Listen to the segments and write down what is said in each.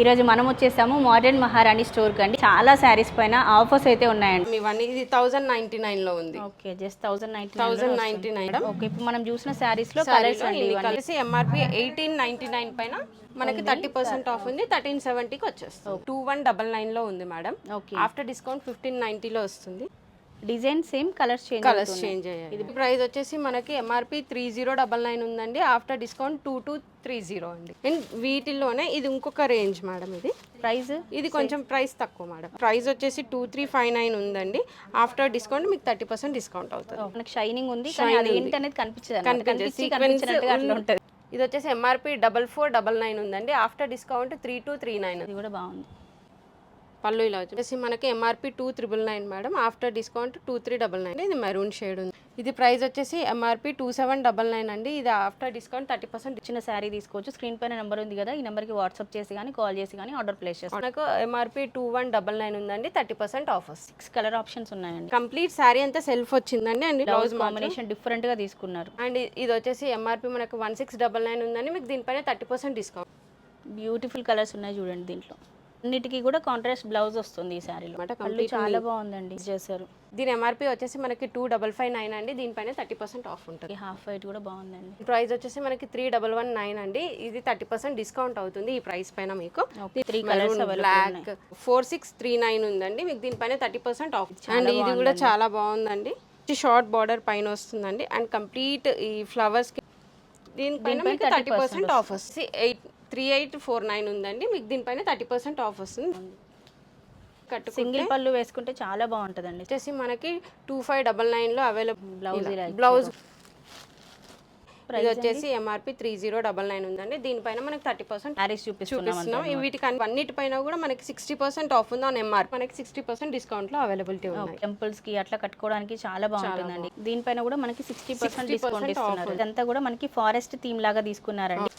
ఈరోజు మనం వచ్చేసాము మోడర్న్ మహారాణి స్టోర్కి అండి. చాలా శారీస్ పైన ఆఫర్స్ అయితే ఉన్నాయండి. ఇవన్నీ ఇది 1099 లో ఉంది. Okay, just 1099. ఓకే, ఇప్పుడు మనం చూసిన శారీస్ లో కలర్స్ అండి. కలిసి ఎంఆర్పి 1899 పైన మనకి 30% ఆఫ్ ఉంది. 1370 కి వచ్చేస్తుంది. 2199 లో ఉంది మేడం. ఆఫ్టర్ డిస్కౌంట్ 1590 లో వస్తుంది. డిజైన్ సేమ్, కలర్స్ చేంజ్ అయ్యాయి. ఇది ప్రైస్ వచ్చేసి మనకి ఎంఆర్పి 3099 ఉందండి. ఆఫ్టర్ డిస్కౌంట్ 2230 అండి. అండ్ వీటిల్లోనే ఇది ఇంకొక రేంజ్ మేడం. ఇది ప్రైస్ ఇది కొంచెం ప్రైస్ తక్కువ మేడం. ప్రైస్ వచ్చేసి 2359 ఉందండి. ఆఫ్టర్ డిస్కౌంట్ మీకు 30% డిస్కౌంట్ అవుతుంది. మనకి షైనింగ్ ఉంది, కానీ అది ఏంటి అనేది కనిపించదు. ఇది వచ్చేసి ఎంఆర్పి 4499 ఉందండి. After discount 3239. ఇది కూడా బాగుంది. పళ్ళు ఇలా వచ్చేసి మనకి ఎంఆర్పి 2999 మేడం. After discount 2399. ఇది మెరూన్ షేడ్ ఉంది. ఇది ప్రైస్ వచ్చేసి ఎంఆర్పి 2799 అండి. ఇది ఆఫ్టర్ డిస్కౌంట్ 30% ఇచ్చిన శారీ తీసుకోవచ్చు. స్క్రీన్ పైన నెంబర్ ఉంది కదా, ఈ నెంబర్కి వాట్సాప్ చేసి కానీ కాల్ చేసి కానీ ఆర్డర్ ప్లేస్ చేస్తాం. మనకు ఎంఆర్పి 2199 ఉందండి. 30% ఆఫర్. 6 కలర్ ఆప్షన్స్ ఉన్నాయండి. కంప్లీట్ శారీ అంతా సెల్ఫ్ వచ్చిందండి. అండ్ బ్లౌజ్ కాంబినేషన్ డిఫరెంట్ గా తీసుకున్నారు. అండ్ ఇది వచ్చేసి ఎంఆర్పి మనకు 1699 ఉందండి. మీకు దీనిపైన 30% డిస్కౌంట్. బ్యూటిఫుల్ కలర్స్ ఉన్నాయి చూడండి. దీంట్లో అన్నిటికీ కూడా కాంట్రాస్ట్ బ్లౌజ్ వస్తుంది ఈ శారీలో. చాలా బాగుందండి చేశారు. దీని ఎంఆర్పి వచ్చేసి మనకి 2559 అండి. దీనిపైన 30% ఆఫ్ ఉంటుంది. హాఫ్ వైట్ కూడా బాగుందండి. ప్రైస్ వచ్చేసి మనకి 3119 అండి. ఇది 30% డిస్కౌంట్ అవుతుంది ఈ ప్రైస్ పైన. మీకు 3 కలర్స్ బ్లాక్ 4639 ఉందండి. మీకు దీనిపైన 30% ఆఫ్. అండ్ ఇది కూడా చాలా బాగుందండి. షార్ట్ బార్డర్ పైన వస్తుందండి. అండ్ కంప్లీట్ ఈ ఫ్లవర్స్ కి దీనిపైన మీకు 30% ఆఫ్ వస్తుంది. 3849 ఉందండి. మీకు దీనిపైన 30% ఆఫ్ వస్తుంది. సింగిల్ పళ్ళు వేసుకుంటే చాలా బాగుంటుందండి. వచ్చేసి మనకి 2599 లో అవైలబుల్ బ్లౌజ్. ఇది వచ్చేసి ఎంఆర్పి 3099 ఉందండి. దీనిపైన మనకి 30% శారీస్ చూపిస్తున్నాం. వీటికి అన్నిటిపైన కూడా మనకి 60% ఆఫ్ ఉంది. ఆన్ ఎంఆర్పి మనకి 60% డిస్కౌంట్ లో అవైలబుల్ ఉన్నాయి. టెంపుల్స్ కి అట్లా కట్టుకోవడానికి చాలా బాగుంటుందండి. దీనిపైన కూడా మనకి 60% డిస్కౌంట్ ఇస్తున్నారు. ఇదంతా కూడా మనకి ఫారెస్ట్ థీమ్ లాగా తీసుకున్నారండి.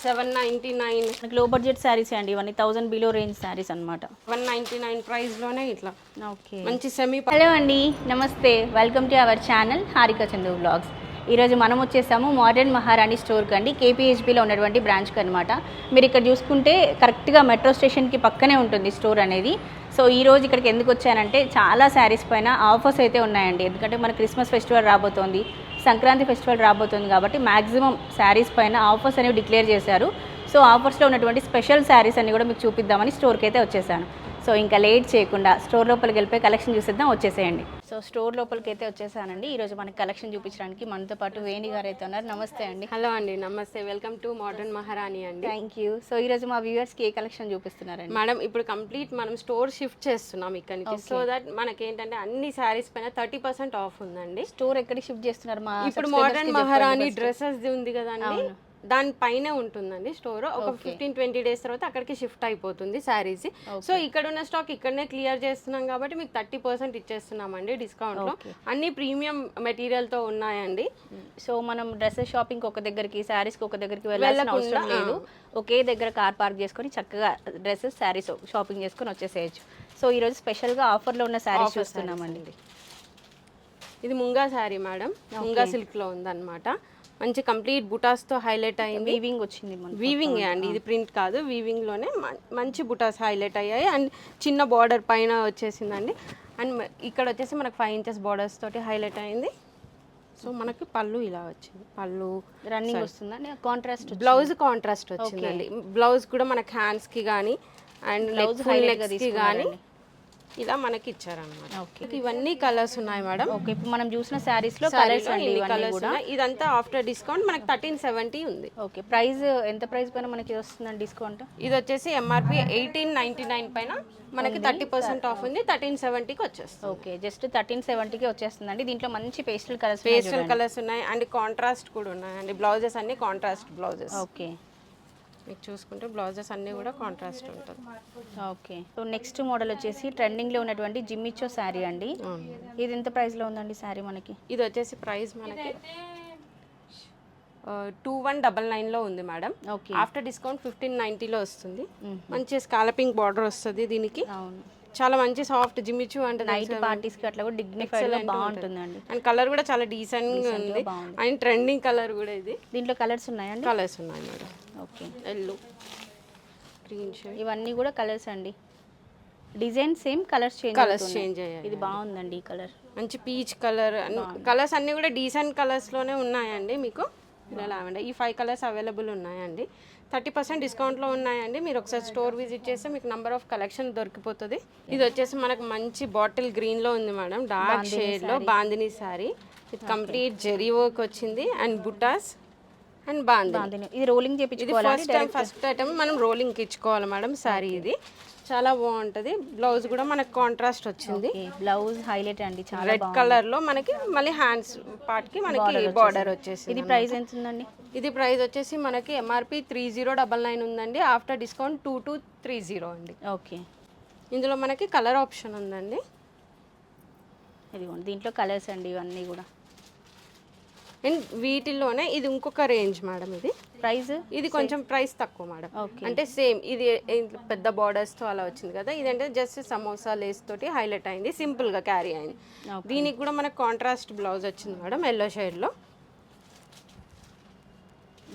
799 మనకి లో బడ్జెట్ శారీస్ అండి. ఇవన్నీ 1000 బిలో రేంజ్ శారీస్ అనమాట. 199 ప్రైస్ లోనే ఇట్లా ఓకే మంచి సెమీ. హలో అండి, నమస్తే, welcome to our channel Harika Chandu vlogs. ఈరోజు మనం వచ్చేసాము మోడర్న్ మహారాణి స్టోర్కి అండి. కేపీహెచ్బీలో ఉన్నటువంటి బ్రాంచ్కి అనమాట. మీరు ఇక్కడ చూసుకుంటే కరెక్ట్గా మెట్రో స్టేషన్కి పక్కనే ఉంటుంది స్టోర్ అనేది. సో ఈరోజు ఇక్కడికి ఎందుకు వచ్చానంటే చాలా శారీస్ పైన ఆఫర్స్ అయితే ఉన్నాయండి. ఎందుకంటే మన క్రిస్మస్ ఫెస్టివల్ రాబోతోంది, సంక్రాంతి ఫెస్టివల్ రాబోతుంది కాబట్టి మ్యాక్సిమం శారీస్ పైన ఆఫర్స్ అనేవి డిక్లేర్ చేశారు. సో ఆఫర్స్లో ఉన్నటువంటి స్పెషల్ శారీస్ అన్ని కూడా మీకు చూపిద్దామని స్టోర్కి అయితే వచ్చేసాను. సో ఇంకా లేట్ చేయకుండా స్టోర్ లోపలికి వెళ్ళిపోయి కలెక్షన్ చూసేద్దాం, వచ్చేసేయండి. సో స్టోర్ లోపలికి అయితే వచ్చేసానండి. ఈరోజు మనకి కలెక్షన్ చూపించడానికి మనతో పాటు వేణి గారు అయితే ఉన్నారు. నమస్తే అండి. హలో అండి, నమస్తే, వెల్కమ్ టు మోడర్న్ మహారాణి అండి. Thank you. సో ఈరోజు మా వ్యూవర్స్కి ఏ కలెక్షన్ చూపిస్తున్నారండి? మేడం ఇప్పుడు కంప్లీట్ మనం స్టోర్ షిఫ్ట్ చేస్తున్నాం ఇక్కడ నుంచి. సో దట్ మనకేంటంటే అన్ని శారీస్ పైన 30% ఆఫ్ ఉందండి. స్టోర్ ఎక్కడికి షిఫ్ట్ చేస్తున్నారు? మా ఇప్పుడు మోడర్న్ మహారాణి డ్రెస్సెస్ ఉంది కదండి, దానిపైనే ఉంటుందండి స్టోర్. ఒక 15-20 డేస్ తర్వాత అక్కడికి షిఫ్ట్ అయిపోతుంది శారీస్. సో ఇక్కడ ఉన్న స్టాక్ ఇక్కడనే క్లియర్ చేస్తున్నాం కాబట్టి మీకు 30% ఇచ్చేస్తున్నామండి డిస్కౌంట్ లో. అన్ని ప్రీమియం మెటీరియల్ తో ఉన్నాయండి. సో మనం డ్రెస్సెస్ షాపింగ్ ఒక దగ్గరికి, శారీస్ ఒక దగ్గరికి వెళ్ళాల్సిన అవసరం లేదు. ఒకే దగ్గర కార్ పార్క్ చేసుకొని చక్కగా డ్రెస్సెస్, శారీస్ షాపింగ్ చేసుకొని వచ్చేసేయచ్చు. సో ఈరోజు స్పెషల్గా ఆఫర్లో ఉన్న శారీస్ చూస్తున్నామండి. ఇది ముంగా శారీ మేడం, ముంగా సిల్క్ లో ఉందన్నమాట. మంచి కంప్లీట్ బుటాస్ తో హైలైట్ అయింది. వీవింగ్ వచ్చింది, వీవింగ్ అండి, ఇది ప్రింట్ కాదు, వీవింగ్ లోనే మంచి బుటాస్ హైలైట్ అయ్యాయి. అండ్ చిన్న బార్డర్ పైన వచ్చేసిందండి. అండ్ ఇక్కడ వచ్చేసి మనకు 5 inches బార్డర్స్ తోటి హైలైట్ అయింది. సో మనకి పళ్ళు ఇలా వచ్చింది. పళ్ళు రన్నింగ్ వస్తుందండి. కాంట్రాస్ట్ బ్లౌజ్ కాంట్రాస్ట్ వచ్చిందండి. బ్లౌజ్ కూడా మనకి హ్యాండ్స్ కి కానీ అండ్ లెగ్స్ కి కానీ ఇలా మనకి ఇచ్చారన్నమాట. ఓకే, ఇవన్నీ కలర్స్ ఉన్నాయి మేడం. ఓకే, ఇప్పుడు మనం చూసిన శారీస్ లో కలర్స్ కూడా ఇదంతా ఆఫ్టర్ డిస్కౌంట్ మనకి 1370 ఉంది. ఓకే, ప్రైస్ ఎంత ప్రైస్ పైన మనకి వస్తుందండి డిస్కౌంట్? ఇది వచ్చేసి ఎంఆర్పి 1899 పైన మనకి 30% ఆఫ్ ఉంది. 1370కి వచ్చేస్తుంది. ఓకే, జస్ట్ 1370కి వచ్చేస్తుందండి. దీంట్లో మంచి పేస్టల్ కలర్స్ ఉన్నాయి అండ్ కాంట్రాస్ట్ కూడా ఉన్నాయి అండి. బ్లౌజెస్ అన్ని కాంట్రాస్ట్ బ్లౌజెస్. ఓకే, మీకు చూసుకుంటే బ్లౌజెస్ అన్నీ కూడా కాంట్రాస్ట్ ఉంటుంది. ఓకే, సో నెక్స్ట్ మోడల్ వచ్చేసి ట్రెండింగ్లో ఉన్నటువంటి జిమ్మిచ్చో శారీ అండి. ఇది ఎంత ప్రైస్లో ఉందండి శారీ మనకి? ఇది వచ్చేసి ప్రైస్ మనకి 2199 లో ఉంది మేడం. ఆఫ్టర్ డిస్కౌంట్ 1590 లో వస్తుంది. మంచి స్కాలపింగ్ బార్డర్ వస్తుంది దీనికి. చాలా మంచి సాఫ్ట్ జిమ్మిచు అంటే నైట్ పార్టీస్ కి అట్లా కూడా డిగ్నిఫైడ్ గా బాగుంటుందండి. అండ్ కలర్ కూడా చాలా డీసెంట్ గా ఉంది. అండ్ ట్రెండింగ్ కలర్ కూడా ఇది. దీంట్లో కలర్స్ ఉన్నాయండి? కలర్స్ ఉన్నాయి madam. Okay, yellow, green shade. ఇవన్నీ కూడా కలర్స్ అండి, డిజైన్ సేమ్, కలర్స్ చేంజ్ అయ్యాయి. ఇది బాగుందండి ఈ కలర్, మంచి పీచ్ కలర్. కలర్స్ అన్నీ కూడా డీసెంట్ కలర్స్లోనే ఉన్నాయండి. మీకు ఇలా లావెండర్ ఈ 5 కలర్స్ అవైలబుల్ ఉన్నాయండి. 30% డిస్కౌంట్లో ఉన్నాయండి. మీరు ఒకసారి స్టోర్ విజిట్ చేస్తే మీకు నంబర్ ఆఫ్ కలెక్షన్ దొరికిపోతుంది. ఇది వచ్చేసి మనకు మంచి బాటిల్ గ్రీన్లో ఉంది మేడం, డార్క్ షేడ్లో bandhani sari with complete zari work వచ్చింది అండ్ బుటాస్ అండ్ బాందిని. ఇది రోలింగ్ ఇది ఫస్ట్ ఐటమ్ మనం రోలింగ్కి ఇచ్చుకోవాలి మేడం. శారీ ఇది చాలా బాగుంటుంది. బ్లౌజ్ కూడా మనకు కాంట్రాస్ట్ వచ్చింది. బ్లౌజ్ హైలైట్ అండి, చాలా రెడ్ కలర్ లో మనకి మళ్ళీ హ్యాండ్స్ పార్ట్ కి మనకి బార్డర్ వచ్చేసి. ఇది ప్రైస్ ఎంత ఉందండి? ఇది ప్రైస్ వచ్చేసి మనకి ఎంఆర్పి 3099 ఉందండి, ఆఫ్టర్ డిస్కౌంట్ 2230 అండి. ఓకే, ఇందులో మనకి కలర్ ఆప్షన్ ఉందండి. ఇదిగోండి దీంట్లో కలర్స్ అండి ఇవన్నీ కూడా. అండ్ వీటిల్లోనే ఇది ఇంకొక రేంజ్ మేడం. ఇది ప్రైస్, ఇది కొంచెం ప్రైస్ తక్కువ మేడం. అంటే సేమ్ ఇది పెద్ద బార్డర్స్ తో అలా వచ్చింది కదా, ఇదంటే జస్ట్ సమోసా లేస్ తోటి హైలైట్ అయింది, సింపుల్ గా క్యారీ అయింది. దీనికి కూడా మనకు కాంట్రాస్ట్ బ్లౌజ్ వచ్చింది మేడం, ఎల్లో షేడ్ లో.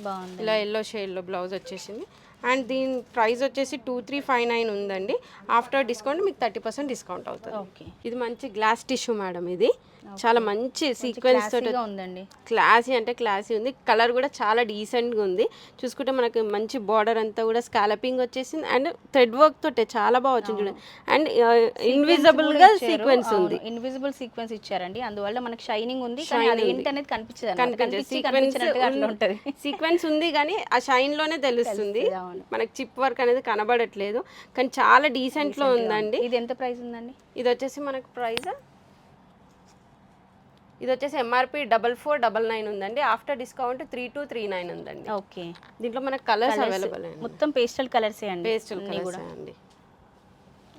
బాగుంది, ఇలా ఎల్లో షేడ్ లో బ్లౌజ్ వచ్చేసింది. అండ్ దీని ప్రైస్ వచ్చేసి 2359 ఉందండి, ఆఫ్టర్ డిస్కౌంట్ మీకు 30% డిస్కౌంట్ అవుతుంది. ఇది మంచి గ్లాస్ టిష్యూ మేడం. ఇది చాలా మంచి సీక్వెన్స్ తోటి ఉందండి, క్లాసీ అంటే క్లాసీ ఉంది. కలర్ కూడా చాలా డీసెంట్గా ఉంది. చూసుకుంటే మనకి మంచి బార్డర్ అంతా కూడా స్కాలపింగ్ వచ్చేసింది అండ్ థ్రెడ్ వర్క్ తోటే చాలా బాగా వచ్చింది చూడండి. అండ్ ఇన్విజిబుల్ గా సీక్వెన్స్ ఉంది, ఇన్విజిబుల్ సీక్వెన్స్ ఇచ్చారండి, అందువల్ల మనకి షైనింగ్ ఉంది. సీక్వెన్స్ ఉంది కానీ ఆ షైన్ లోనే తెలుస్తుంది, మనకి చిప్ వర్క్ అనేది కనబడట్లేదు. కానీ చాలా డీసెంట్ లో ఉందండి. ఇది ఎంత ప్రైస్ ఉందండి? ఇది వచ్చేసి మనకు ప్రైస్, ఇది వచ్చేసి ఎంఆర్పి 4499 ఉందండి, ఆఫ్టర్ డిస్కౌంట్ 3239 ఉందండి. ఓకే, దీంట్లో మనకు కలర్స్ అవైలబుల్ అండి, మొత్తం పేస్టల్ కలర్స్ అండి, పేస్టల్ కలర్స్ అండి.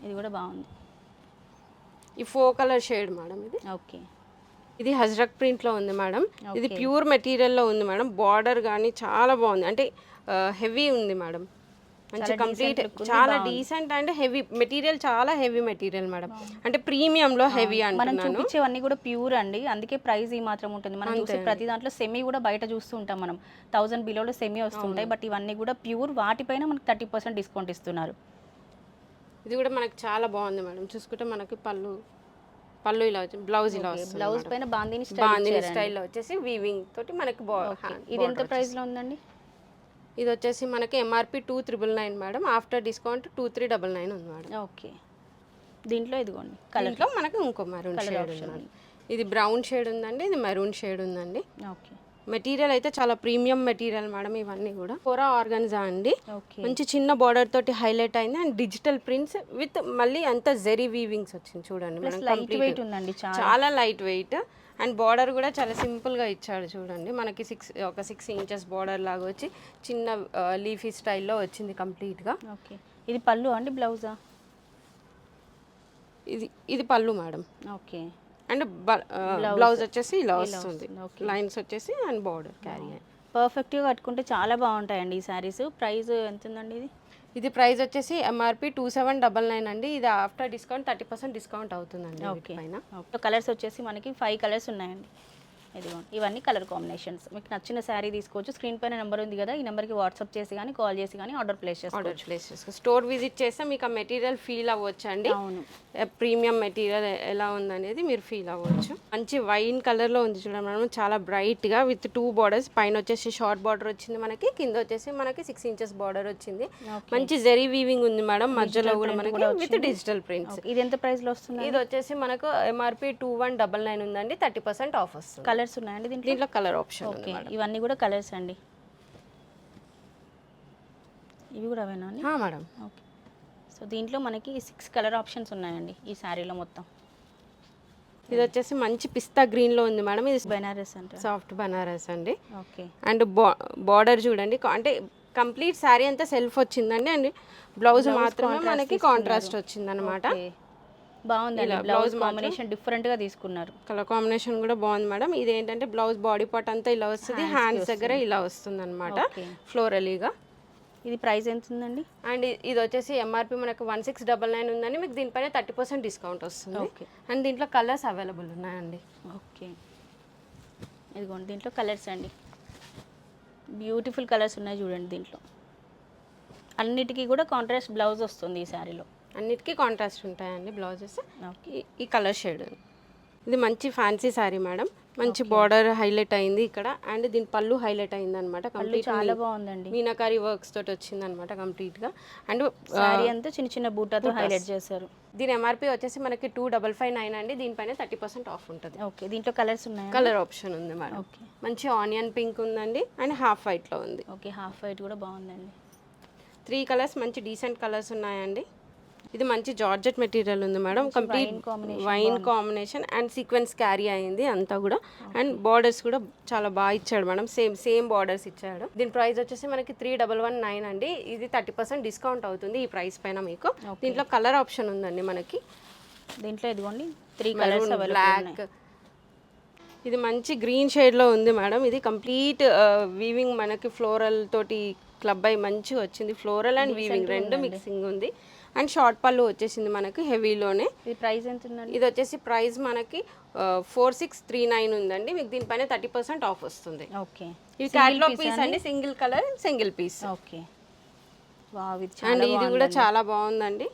ఇది కూడా బాగుంది, ఈ 4 కలర్ షేడ్ మేడం. ఇది ఓకే, ఇది హజ్రక్ ప్రింట్ లో ఉంది మేడం. ఇది ప్యూర్ మెటీరియల్ లో ఉంది మేడం. బార్డర్ కానీ చాలా బాగుంది, అంటే హెవీ ఉంది మేడం. మంచి కంప్లీట్ చాలా డీసెంట్ అండ్ హెవీ మెటీరియల్, చాలా హెవీ మెటీరియల్ మేడం. అంటే ప్రీమియం లో హెవీ మనం చూపించేవన్నీ కూడా ప్యూర్ అండి, అందుకే ప్రైస్ ఈ మాత్రం ఉంటుంది. మనం చూసే ప్రతి దాంట్లో సెమీ కూడా బయట చూస్తూ ఉంటాం మనం, 1000 బిలోలో సెమీ వస్తుంటాయి, బట్ ఇవన్నీ కూడా ప్యూర్. వాటిపైన మనకి 30% డిస్కౌంట్ ఇస్తున్నారు. ఇది కూడా మనకి చాలా బాగుంది మేడం. చూసుకుంటే మనకి పళ్ళు ఇలా వచ్చింది, బ్లౌజ్ ఇలా వస్తుంది. బ్లౌజ్ పైన బాందిని స్టైల్లో వచ్చేసి వీవింగ్ తోటి మనకి. ఇది ఎంత ప్రైస్ లో ఉందండి? ఇది వచ్చేసి మనకి ఎంఆర్పి 2399 మేడం, ఆఫ్టర్ డిస్కౌంట్ 2399 ఉంది మేడం. ఓకే, దీంట్లో ఇదిగోండి కలర్లో మనకి ఇంకో మెరూన్ షేడ్ ఉంది. ఇది బ్రౌన్ షేడ్ ఉందండి, ఇది మెరూన్ షేడ్ ఉందండి. ఓకే, మెటీరియల్ అయితే చాలా ప్రీమియం మెటీరియల్ మేడం. ఇవన్నీ కూడా కోరా ఆర్గన్జా అండి, మంచి చిన్న బార్డర్ తోటి హైలైట్ అయింది అండ్ డిజిటల్ ప్రింట్స్ విత్ మళ్ళీ అంత జెరీ వీవింగ్స్ వచ్చింది చూడండి. లైట్ వెయిట్ ఉందండి, చాలా లైట్ వెయిట్. అండ్ బార్డర్ కూడా చాలా సింపుల్గా ఇచ్చాడు చూడండి. మనకి 6 ఇంచెస్ బార్డర్ లాగా వచ్చి చిన్న లీఫీ స్టైల్లో వచ్చింది కంప్లీట్గా. ఓకే, ఇది పళ్ళు అండి, బ్లౌజా? ఇది పళ్ళు మేడం. ఓకే, అండ్ బ్లౌజ్ వచ్చేసి ఇలా వస్తుంది, లైన్స్ వచ్చేసి అండ్ బార్డర్ క్యారీ అయ్యి పర్ఫెక్ట్గా కట్టుకుంటే చాలా బాగుంటాయండి ఈ శారీస్. ప్రైస్ ఎంత ఉందండి? ఇది ప్రైస్ వచ్చేసి ఎంఆర్పి 2799 అండి, ఇది ఆఫ్టర్ డిస్కౌంట్ 30% డిస్కౌంట్ అవుతుందండి. ఓకే, కలర్స్ వచ్చేసి మనకి 5 కలర్స్ ఉన్నాయండి. ఇదిగోండి, ఇవన్నీ కలర్ కాంబినేషన్స్. మీకు నచ్చిన శారీ తీసుకోవచ్చు. స్క్రీన్ పైన నెంబర్ ఉంది కదా, ఈ నెంబర్కి వాట్సాప్ చేసి కానీ కాల్ చేసి కానీ ఆర్డర్ ప్లేస్ చేసుకోవచ్చు. స్టోర్ విజిట్ చేస్తే మీకు ఆ మెటీరియల్ ఫీల్ అవ్వచ్చు అండి. అవును, ప్రీమియం మెటీరియల్ ఎలా ఉందనేది మీరు ఫీల్ అవ్వచ్చు. మంచి వైన్ కలర్లో ఉంది చూడండి మేడం, చాలా బ్రైట్గా విత్ 2 బార్డర్స్. పైన వచ్చేసి షార్ట్ బార్డర్ వచ్చింది మనకి, కింద వచ్చేసి మనకి 6 ఇంచెస్ బార్డర్ వచ్చింది. మంచి జెరీ వీవింగ్ ఉంది మేడం, మధ్యలో కూడా మనకి విత్ డిజిటల్ ప్రింట్స్. ఇది ఎంత ప్రైస్ లో వస్తుంది? ఇది వచ్చేసి మనకు ఎంఆర్పి 2199 ఉందండి, 30% ఆఫ్ వస్తుంది. కలర్స్ ఉన్నాయండి దీంట్లో కలర్ ఆప్షన్. ఓకే, ఇవన్నీ కూడా కలర్స్ అండి. ఇవి కూడా అవేనా మేడం? ఓకే, సో దీంట్లో మనకి 6 కలర్ ఆప్షన్స్ ఉన్నాయండి ఈ శారీలో మొత్తం. ఇది వచ్చేసి మంచి పిస్తా గ్రీన్ లో ఉంది మేడం. ఇది బెనారస్ అంటే సాఫ్ట్ బనారస్ అండి. ఓకే, అండ్ బార్డర్ చూడండి, అంటే కంప్లీట్ శారీ అంతా సెల్ఫ్ వచ్చిందండి అండ్ బ్లౌజ్ మాత్రమే మనకి కాంట్రాస్ట్ వచ్చింది అనమాట. బాగుంది, బ్లౌజ్ కాంబినేషన్ డిఫరెంట్ గా తీసుకున్నారు. కలర్ కాంబినేషన్ కూడా బాగుంది మేడం. ఇది ఏంటంటే బ్లౌజ్ బాడీ పార్ట్ అంతా ఇలా వస్తుంది, హ్యాండ్స్ దగ్గర ఇలా వస్తుంది అనమాట ఫ్లోరలీగా. ఇది ప్రైస్ ఎంత ఉందండి? అండ్ ఇది వచ్చేసి ఎంఆర్పి మనకు 1699 ఉందండి, మీకు దీనిపైన 30% డిస్కౌంట్ వస్తుంది. అండ్ దీంట్లో కలర్స్ అవైలబుల్ ఉన్నాయండి. ఓకే, ఇదిగోండి దీంట్లో కలర్స్ అండి, బ్యూటిఫుల్ కలర్స్ ఉన్నాయి చూడండి దీంట్లో. అన్నిటికీ కూడా కాంట్రాస్ట్ బ్లౌజ్ వస్తుంది ఈ శారీలో. అన్నిటికీ కాంట్రాస్ట్ ఉంటాయండి బ్లౌజెస్. ఓకే. ఈ కలర్ షేడ్ ఇది మంచి ఫ్యాన్సీ శారీ మేడం. మంచి బార్డర్ హైలైట్ అయింది ఇక్కడ, అండ్ దీని పళ్ళు హైలైట్ అయింది అనమాట. కంప్లీట్ చాలా బాగుందండి. మీనాకారి వర్క్స్ తోటి వచ్చింది అనమాట కంప్లీట్ గా. అండ్ శారీ అంతా చిన్న చిన్న బూటాతో హైలైట్ చేశారు. దీని ఎంఆర్పి వచ్చేసి మనకి 2559 అండి. దీనిపైన 30% ఆఫ్ ఉంటుంది. ఓకే. దీంట్లో కలర్స్ ఉన్నాయి. కలర్ ఆప్షన్ ఉంది మేడం. ఓకే. మంచి ఆనియన్ పింక్ ఉందండి అండ్ హాఫ్ వైట్ లో ఉంది. ఓకే. హాఫ్ వైట్ కూడా బాగుందండి. 3 కలర్స్ మంచి డీసెంట్ కలర్స్ ఉన్నాయండి. ఇది మంచి జార్జెట్ మెటీరియల్ ఉంది madam. Complete wine combination and sequence carry అయింది అంతా కూడా. అండ్ బార్డర్స్ కూడా చాలా బాగా ఇచ్చాడు మేడం. సేమ్ బార్డర్స్ ఇచ్చాడు. దీని ప్రైస్ వచ్చేసి మనకి 3119 అండి. ఇది 30% డిస్కౌంట్ అవుతుంది ఈ ప్రైస్ పైన మీకు. దీంట్లో కలర్ ఆప్షన్ ఉందండి మనకి. దీంట్లో ఇదిగోండి 3 కలర్స్ బ్లాక్, ఇది మంచి గ్రీన్ షేడ్ లో ఉంది మేడం. ఇది కంప్లీట్ వీవింగ్ మనకి ఫ్లోరల్ తోటి క్లబ్ అయి మంచిగా వచ్చింది. ఫ్లోరల్ అండ్ వీవింగ్ రెండు మిక్సింగ్ ఉంది. అండ్ షార్ట్ పళ్ళు వచ్చేసింది మనకి హెవీలోనే. ఇది ప్రైస్ ఎంత ఉందండి? ఇది వచ్చేసి ప్రైస్ మనకి 4639 ఉందండి. మీకు దీనిపైన 30% ఆఫ్ వస్తుంది. ఓకే. ఇది క్యాటలాగ్ పీస్ అండి, single colour single piece. Okay. Wow, ఇది అండ్ చాలా ఇది కూడా చాలా బాగుందండి.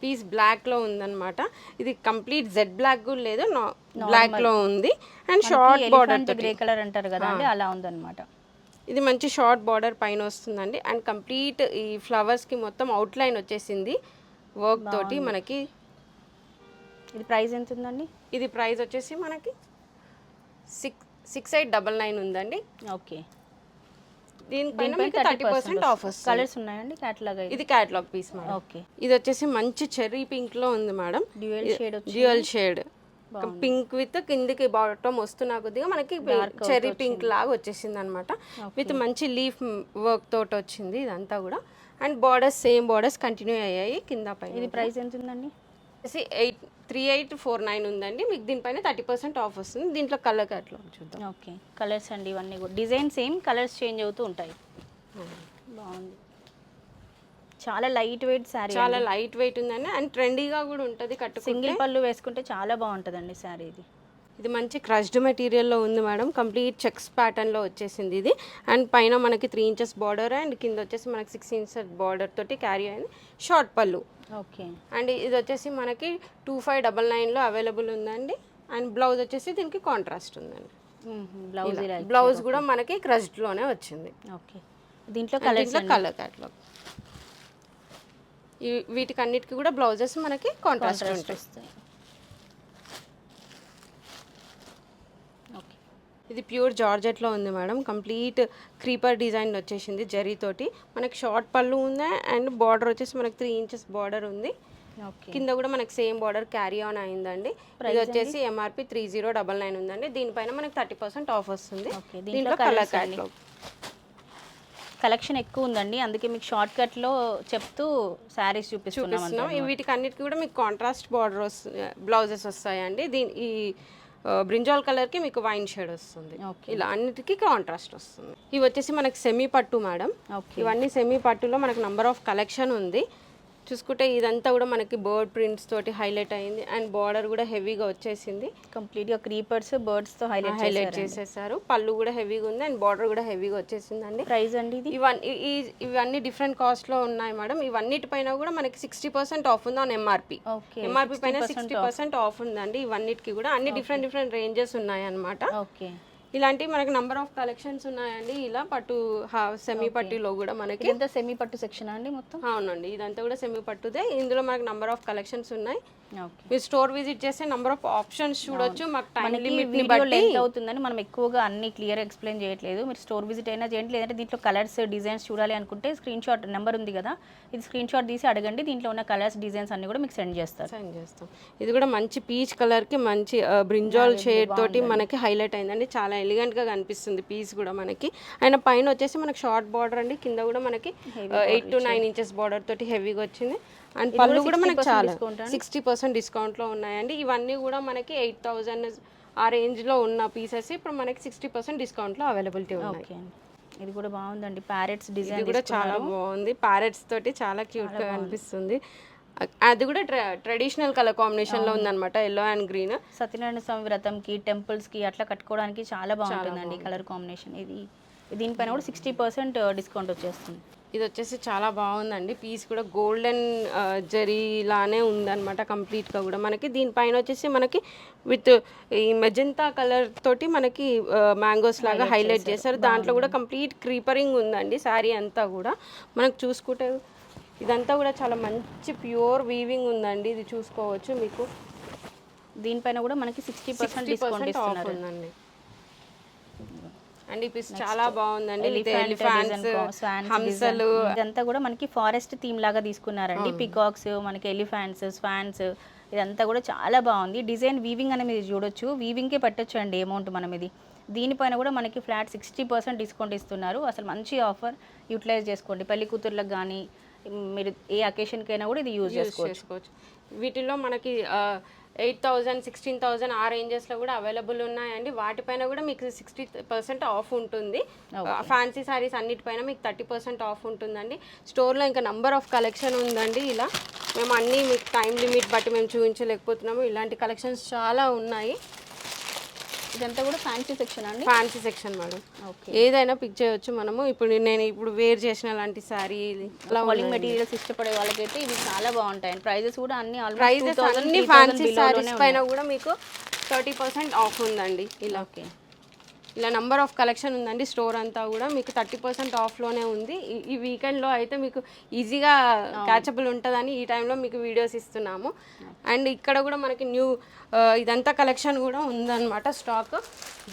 పీస్ బ్లాక్ లో ఉందన్నమాట. ఇది కంప్లీట్ జెడ్ బ్లాక్ కూడా లేదు, బ్లాక్ లో ఉంది. And short border grey colour అంటారు కదా అండి, అలా ఉందన్నమాట. ఇది మంచి షార్ట్ బార్డర్ పైన వస్తుందండి. అండ్ కంప్లీట్ ఈ ఫ్లవర్స్ కి మొత్తం అవుట్ లైన్ వచ్చేసింది వర్క్ తోటి మనకి. ఇది ప్రైస్ ఎంత ఉందండి? ఇది ప్రైస్ వచ్చేసి మనకి 6899 ఉందండి. ఓకే. దీనిపైన మీకు 30% ఆఫ్ వస్తుంది. కలర్స్ ఉన్నాయండి కేటలాగ్? ఇది కేటలాగ్ పీస్ మేడం. ఓకే. ఇది వచ్చేసి మంచి చెర్రీ పింక్ లో ఉంది madam. Dual shade pink with కిందికి బాటమ్ వస్తున్నా కొద్దిగా మనకి చెర్రీ పింక్ లాగా వచ్చేసింది అనమాట. విత్ మంచి లీఫ్ వర్క్ తోటి వచ్చింది ఇదంతా కూడా. And borders same borders continue అయ్యాయి కింద పైన. ఇది ప్రైస్ ఎంత ఉందండి? 3849 ఉందండి. మీకు దీనిపైన 30% ఆఫ్ వస్తుంది. దీంట్లో కలర్ కేటలాగ్ చూద్దాం. ఓకే. కలర్స్ అండి ఇవన్నీ కూడా డిజైన్ సేమ్, కలర్స్ చేంజ్ అవుతూ ఉంటాయి. బాగుంది. చాలా లైట్ వెయిట్ శారీ, చాలా లైట్ వెయిట్ ఉందండి. అండ్ ట్రెండీగా కూడా ఉంటుంది కట్టుకుంటే. సింగిల్ పళ్ళు వేసుకుంటే చాలా బాగుంటుందండి శారీ. ఇది మంచి క్రష్డ్ మెటీరియల్లో ఉంది మేడం. కంప్లీట్ చెక్స్ ప్యాటర్న్లో వచ్చేసింది ఇది. అండ్ పైన మనకి 3 ఇంచెస్ బార్డర్ అండ్ కింద వచ్చేసి మనకి 6 ఇంచెస్ బార్డర్ తోటి క్యారీ అయింది. షార్ట్ పళ్ళు. ఓకే. అండ్ ఇది వచ్చేసి మనకి 2599లో అవైలబుల్ ఉందండి. అండ్ బ్లౌజ్ వచ్చేసి దీనికి కాంట్రాస్ట్ ఉందండి. బ్లౌజ్ కూడా మనకి క్రష్డ్లోనే వచ్చింది. ఓకే. దీంట్లో కలర్ కేటలాగ్. వీటికి అన్నిటికీ కూడా బ్లౌజెస్ మనకి కాంట్రాస్ట్ ఉంటాయి. ఓకే. ఇది ప్యూర్ జార్జెట్లో ఉంది మేడం. కంప్లీట్ క్రీపర్ డిజైన్ వచ్చేసింది జరీతోటి. మనకి షార్ట్ పళ్ళు ఉంది అండ్ బార్డర్ వచ్చేసి మనకి 3 ఇంచెస్ బార్డర్ ఉంది. కింద కూడా మనకి సేమ్ బార్డర్ క్యారీ ఆన్ అయిందండి. ఇది వచ్చేసి ఎంఆర్పి 3099 ఉందండి. దీనిపైన మనకి 30% ఆఫ్ వస్తుంది. దీంట్లో కలర్ కేటలాగ్ కలెక్షన్ ఎక్కువ ఉందండి, అందుకే మీకు షార్ట్ కట్ లో చెప్తూ శారీస్ చూపిస్తున్నాం. వీటికి అన్నిటికీ కూడా మీకు కాంట్రాస్ట్ బార్డర్ బ్లౌజెస్ వస్తాయండి. ఈ బ్రింజాల్ కలర్ కి మీకు వైన్ షేడ్ వస్తుంది. ఇలా అన్నిటికీ కాంట్రాస్ట్ వస్తుంది. ఇవి వచ్చేసి మనకి సెమీ పట్టు మేడం. ఇవన్నీ సెమీ పట్టులో మనకి నంబర్ ఆఫ్ కలెక్షన్ ఉంది. చూసుకుంటే ఇదంతా కూడా మనకి బర్డ్ ప్రింట్స్ తోటి హైలైట్ అయింది. అండ్ బార్డర్ కూడా హెవీగా వచ్చేసింది. కంప్లీట్గా క్రీపర్స్ బర్డ్స్ తో హైలైట్ చేసేసారు. పళ్ళు కూడా హెవీగా ఉంది అండ్ బార్డర్ కూడా హెవీగా వచ్చేసిందండి. ప్రైస్ అండి ఇది? ఇవన్నీ డిఫరెంట్ కాస్ట్ లో ఉన్నాయి మేడం. ఇవన్నిటిపైన కూడా మనకి 60% ఆఫ్ ఉంది ఆన్ ఎంఆర్పి. ఎంఆర్పి పైన 60% ఆఫ్ ఉందండి. ఇవన్నిటికి కూడా అన్ని డిఫరెంట్ రేంజెస్ ఉన్నాయి అన్నమాట. ఓకే. ఇలాంటి మనకి నంబర్ ఆఫ్ కలెక్షన్స్ ఉన్నాయండి. ఇలా పట్టు సెమీ పట్టులో కూడా మనకి ఇదంతా సెమీ పట్టు సెక్షన్ అండి మొత్తం. అవునండి, ఇదంతా కూడా సెమీ పట్టుదే. ఇందులో మనకి నంబర్ ఆఫ్ కలెక్షన్స్ ఉన్నాయి. మీరు స్టోర్ విజిట్ చేస్తే నంబర్ ఆఫ్ ఆప్షన్స్ చూడొచ్చు. మాకు టైం లిమిట్ ని బట్టి అవుతుందని మనం ఎక్కువగా అన్ని క్లియర్ ఎక్స్ప్లెయిన్ చేయట్లేదు. మీరు స్టోర్ విజిట్ అయినా చేయండి, లేదంటే దీంట్లో కలర్స్ డిజైన్స్ చూడాలి అనుకుంటే స్క్రీన్ షాట్ నెంబర్ ఉంది కదా, ఇది స్క్రీన్ షాట్ తీసి అడగండి. దీంట్లో ఉన్న కలర్స్ డిజైన్స్ అన్ని కూడా మీకు సెండ్ చేస్తాం. ఇది కూడా మంచి పీచ్ కలర్ కి మంచి బ్రింజాల్ షేడ్ తోటి మనకి హైలైట్ అయిందండి. చాలా ఎలిగెంట్ గా కనిపిస్తుంది పీస్ కూడా మనకి. ఆయన పైన వచ్చేసి మనకి షార్ట్ బార్డర్ అండి, కింద కూడా మనకి 8 to 9 ఇంచెస్ బార్డర్ తోటి హెవీగా వచ్చింది. అండ్ పళ్ళు కూడా మనకి చాలా 60% డిస్కౌంట్లో ఉన్నాయండి. ఇవన్నీ కూడా మనకి 8000 ఆ రేంజ్లో ఉన్న పీసెస్ ఇప్పుడు మనకి 60% డిస్కౌంట్లో అవైలబిలిటీ ఉన్నాయి. ఇది కూడా బాగుందండి, ప్యారెట్స్ డిజైన్ కూడా చాలా బాగుంది. ప్యారెట్స్ తోటి చాలా క్యూట్గా కనిపిస్తుంది. అది కూడా ట్రెడిషనల్ కలర్ కాంబినేషన్ లో ఉందన్నమాట, ఎల్లో అండ్ గ్రీన్. సత్యనారాయణ స్వామి వ్రతంకి టెంపుల్స్కి అట్లా కట్టుకోవడానికి చాలా బాగుంటుందండి కలర్ కాంబినేషన్. ఇది దీనిపైన కూడా 60% డిస్కౌంట్ వచ్చేస్తుంది. ఇది వచ్చేసి చాలా బాగుందండి. పీస్ కూడా గోల్డెన్ జరీ లానే ఉందన్నమాట కంప్లీట్గా కూడా. మనకి దీనిపైన వచ్చేసి మనకి విత్ ఈ మెజెంతా కలర్ తోటి మనకి మ్యాంగోస్ లాగా హైలైట్ చేశారు. దాంట్లో కూడా కంప్లీట్ క్రీపరింగ్ ఉందండి శారీ అంతా కూడా. మనకు చూసుకుంటే ఇదంతా కూడా చాలా మంచి ప్యూర్ వీవింగ్ ఉందండి. ఇది చూసుకోవచ్చు మీకు. దీనిపైన కూడా మనకి 60% డిస్కౌంట్ ఇస్తున్నారు ఉందండి. అండ్ ఈ పీస్ చాలా బాగుందండి. ఎలిఫెంట్స్, హంసలు, ఇదంతా కూడా మనకి ఫారెస్ట్ థీమ్ లాగా తీసుకున్నారండి. పికాక్స్, మనకి ఎలిఫెంట్స్, స్వాన్స్, ఇదంతా కూడా చాలా బాగుంది. డిజైన్ వీవింగ్ అనేది మీరు చూడొచ్చు. వీవింగ్కే పెట్టొచ్చు అండి అమౌంట్ మనం ఇది. దీనిపైన కూడా మనకి ఫ్లాట్ 60% డిస్కౌంట్ ఇస్తున్నారు. అసలు మంచి ఆఫర్, యూటిలైజ్ చేసుకోండి. పెళ్లి కూతుర్లకు కానీ మీరు ఏ అకేషన్కైనా కూడా ఇది యూజ్ చేసుకోవచ్చు. వీటిలో మనకి 8,000, 16,000 ఆ రేంజెస్లో కూడా అవైలబుల్ ఉన్నాయండి. వాటిపైన కూడా మీకు 60% ఆఫ్ ఉంటుంది. ఫ్యాన్సీ శారీస్ అన్నిటిపైన మీకు 30% ఆఫ్ ఉంటుందండి. స్టోర్లో ఇంకా నంబర్ ఆఫ్ కలెక్షన్ ఉందండి. ఇలా మేము అన్నీ మీకు టైం లిమిట్ బట్టి మేము చూపించలేకపోతున్నాము. ఇలాంటి కలెక్షన్స్ చాలా ఉన్నాయి. ఇదంతా కూడా ఫ్యాన్సీ సెక్షన్ అండి. Fancy section madam. ఓకే, ఏదైనా పిక్ చేయొచ్చు మనము. నేను ఇప్పుడు వేర్ చేసిన లాంటి శారీ, పాలింగ్ మెటీరియల్స్ ఇష్టపడే వాళ్ళకైతే ఇవి చాలా బాగుంటాయి. ప్రైజెస్ కూడా అన్ని అన్ని ఫ్యాన్సీ శారీస్ పైన కూడా మీకు 30% ఆఫ్ ఉందండి. ఇలా ఓకే, ఇలా నంబర్ ఆఫ్ కలెక్షన్ ఉందండి. స్టోర్ అంతా కూడా మీకు 30% ఆఫ్లోనే ఉంది. ఈ వీకెండ్లో అయితే మీకు ఈజీగా క్యాచబుల్ ఉంటుందని ఈ టైంలో మీకు వీడియోస్ ఇస్తున్నాము. అండ్ ఇక్కడ కూడా మనకి న్యూ ఇదంతా కలెక్షన్ కూడా ఉందన్నమాట స్టాక్.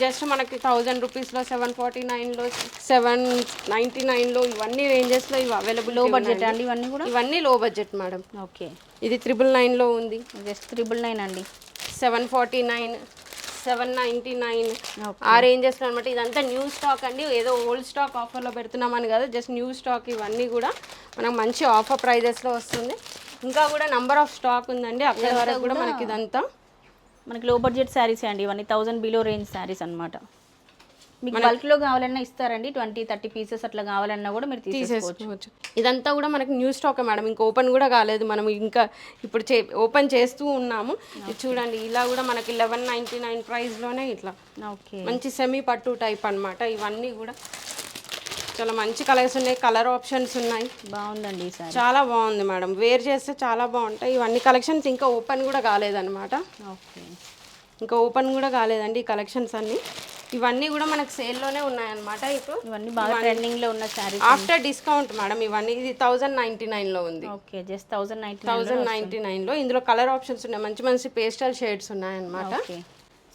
జస్ట్ మనకి 1000 రూపీస్లో, 749లో, 799లో ఇవన్నీ రేంజెస్లో ఇవి అవైలబుల్. లో బడ్జెట్ అండి ఇవన్నీ కూడా? ఇవన్నీ లో బడ్జెట్ మేడం. ఓకే, ఇది 999లో ఉంది. జస్ట్ 999 అండి. 749, 799 ఆ రేంజెస్లో అనమాట. ఇదంతా న్యూ స్టాక్ అండి. ఏదో ఓల్డ్ స్టాక్ ఆఫర్లో పెడుతున్నామని కాదు, జస్ట్ న్యూ స్టాక్. ఇవన్నీ కూడా మనకు మంచి ఆఫర్ ప్రైజెస్లో వస్తుంది. ఇంకా కూడా నంబర్ ఆఫ్ స్టాక్ ఉందండి. అక్కడ వరకు కూడా మనకి ఇదంతా మనకి లో బడ్జెట్ శారీస్ అండి ఇవన్నీ. 1000 బిలో రేంజ్ శారీస్ అనమాట. మీకు బల్క్లో కావాలన్నా ఇస్తారండి. 20-30 పీసెస్ అట్లా కావాలన్నా కూడా మీరు తీసేసుకోవచ్చు. ఇదంతా కూడా మనకి న్యూ స్టాక్ మేడం. ఇంకా ఓపెన్ కూడా కాలేదు. మనం ఇంకా ఇప్పుడు ఓపెన్ చేస్తూ ఉన్నాము. చూడండి, ఇలా కూడా మనకి 1199 ప్రైస్లోనే ఇట్లా ఓకే, మంచి సెమీ పట్టు టైప్ అనమాట. ఇవన్నీ కూడా చాలా మంచి కలర్స్ ఉన్నాయి. కలర్ ఆప్షన్స్ ఉన్నాయి. బాగుందండి ఈ సారీ, చాలా బాగుంది మేడం. వేర్ చేస్తే చాలా బాగుంటాయి. ఇవన్నీ కలెక్షన్స్ ఇంకా ఓపెన్ కూడా కాలేదన్నమాట. ఓకే, ఇంకా ఓపెన్ కూడా కాలేదండి ఈ కలెక్షన్స్ అన్నీ. ఇవన్నీ కూడా మనకు సేల్లోనే ఉన్నాయన్నమాట. ఇప్పుడు ఇవన్నీ బాగా ట్రెండింగ్లో ఉన్న శారీస్ ఆఫ్టర్ డిస్కౌంట్ మేడం. ఇవన్నీ ఇది 1099లో ఉంది. ఓకే, జస్ట్ 1099లో. ఇందులో కలర్ ఆప్షన్స్ ఉన్నాయి. మంచి మంచి పేస్టల్ షేడ్స్ ఉన్నాయన్నమాట. ఓకే,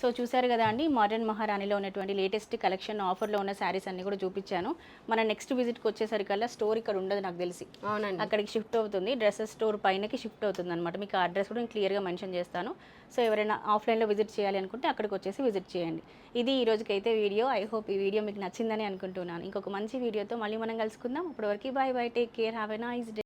సో చూసారు కదా అండి, మోడర్న్ మహారాణిలో ఉన్నటువంటి లేటెస్ట్ కలెక్షన్ ఆఫర్లో ఉన్న శారీస్ అన్ని కూడా చూపించాను. మన నెక్స్ట్ విజిట్కి వచ్చేసరికల్లా స్టోర్ ఇక్కడ ఉండదు నాకు తెలిసి. అవునండి, అక్కడికి షిఫ్ట్ అవుతుంది. డ్రెస్సెస్ స్టోర్ పైనకి షిఫ్ట్ అవుతుంది అనమాట. మీకు ఆ అడ్రస్ కూడా నేను క్లియర్గా మెన్షన్ చేస్తాను. సో ఎవరైనా ఆఫ్లైన్లో విజిట్ చేయాలి అనుకుంటే అక్కడికి వచ్చేసి విజిట్ చేయండి. ఇది ఈ రోజుకైతే వీడియో. ఐ హోప్ ఈ వీడియో మీకు నచ్చిందని అనుకుంటున్నాను. ఇంకొక మంచి వీడియోతో మళ్ళీ మనం కలుసుకుందాం. అప్పటివరకు bye bye, take care, have a nice day.